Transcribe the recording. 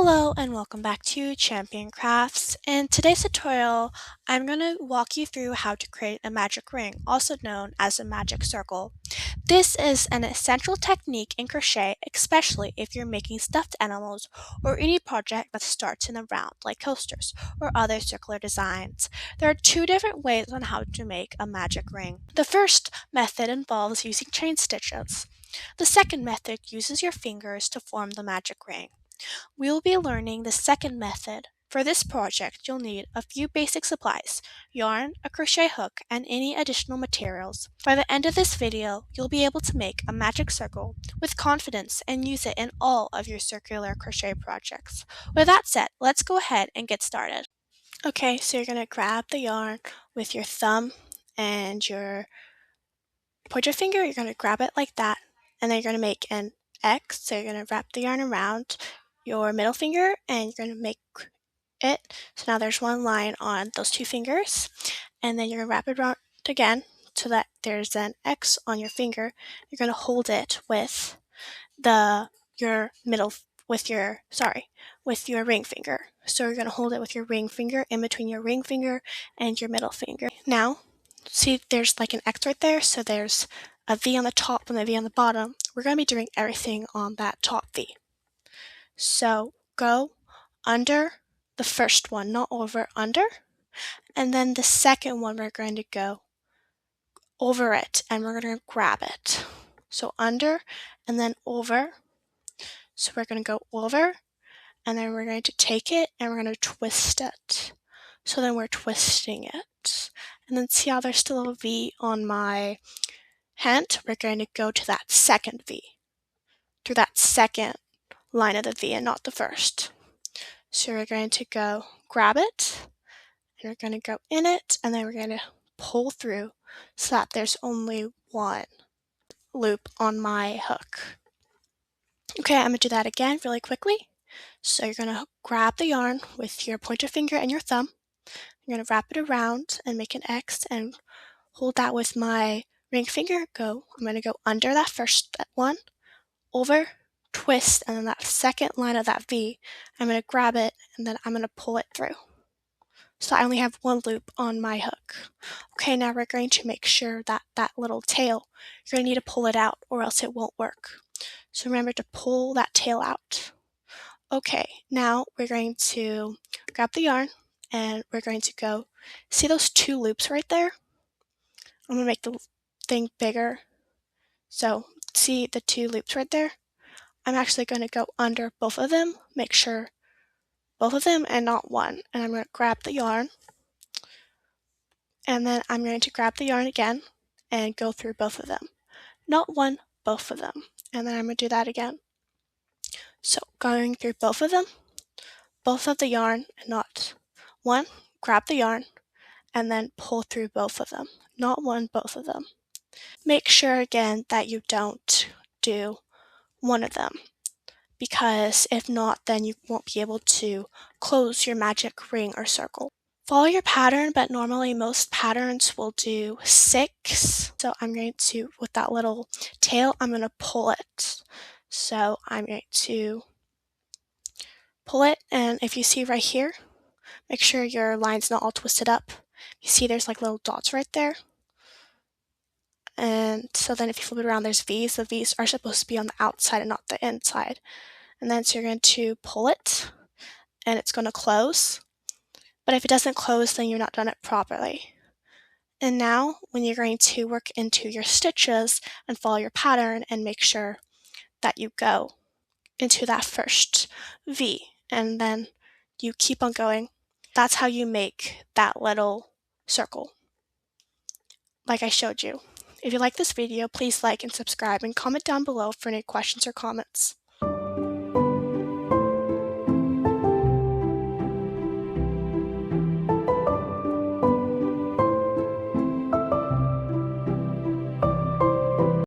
Hello and welcome back to Champion Crafts. In today's tutorial, I'm going to walk you through how to create a magic ring, also known as a magic circle. This is an essential technique in crochet, especially if you're making stuffed animals or any project that starts in a round like coasters or other circular designs. There are two different ways on how to make a magic ring. The first method involves using chain stitches. The second method uses your fingers to form the magic ring. We will be learning the second method. For this project, you'll need a few basic supplies, yarn, a crochet hook, and any additional materials. By the end of this video, you'll be able to make a magic circle with confidence and use it in all of your circular crochet projects. With that said, let's go ahead and get started. Okay, so you're going to grab the yarn with your thumb and your pointer finger. You're going to grab it like that, and then you're going to make an X. So you're going to wrap the yarn around your middle finger and you're going to make it. So now there's one line on those two fingers, and then you're going to wrap it around again so that there's an X on your finger. You're going to hold it with your ring finger. So you're going to hold it with your ring finger in between your ring finger and your middle finger. Now, see there's like an X right there, so there's a V on the top and a V on the bottom. We're going to be doing everything on that top V. So go under the first one, not over, under, and then the second one we're going to go over it and we're going to grab it. So under and then over. So we're going to go over and then we're going to take it and we're going to twist it. So then we're twisting it. And then see how there's still a V on my hand? We're going to go to that second V, through that second line of the V and not the first. So we're going to go grab it and we're going to go in it and then we're going to pull through so that there's only one loop on my hook. Okay, I'm going to do that again really quickly. So you're going to grab the yarn with your pointer finger and your thumb. You're going to wrap it around and make an X and hold that with my ring finger. I'm going to go under that first one, over, twist, and then that second line of that V, I'm going to grab it and then I'm going to pull it through. So I only have one loop on my hook. Okay, now we're going to make sure that that little tail, you're going to need to pull it out or else it won't work. So remember to pull that tail out. Okay, now we're going to grab the yarn and we're going to go, see those two loops right there? I'm going to make the thing bigger. So see the two loops right there? I'm actually going to go under both of them, make sure both of them and not one. And I'm going to grab the yarn. And then I'm going to grab the yarn again and go through both of them. Not one, both of them. And then I'm going to do that again. So going through both of them, both of the yarn and not one, grab the yarn and then pull through both of them. Not one, both of them. Make sure again that you don't do one of them, because if not, then you won't be able to close your magic ring or circle. Follow your pattern, but normally most patterns will do 6. So I'm going to, with that little tail, I'm going to pull it. So I'm going to pull it, and if you see right here, make sure your line's not all twisted up. You see there's like little dots right there. And so then if you flip it around, there's V's. The V's are supposed to be on the outside and not the inside. And then so you're going to pull it and it's going to close. But if it doesn't close, then you've not done it properly. And now when you're going to work into your stitches and follow your pattern and make sure that you go into that first V and then you keep on going, that's how you make that little circle, like I showed you. If you like this video, please like and subscribe and comment down below for any questions or comments.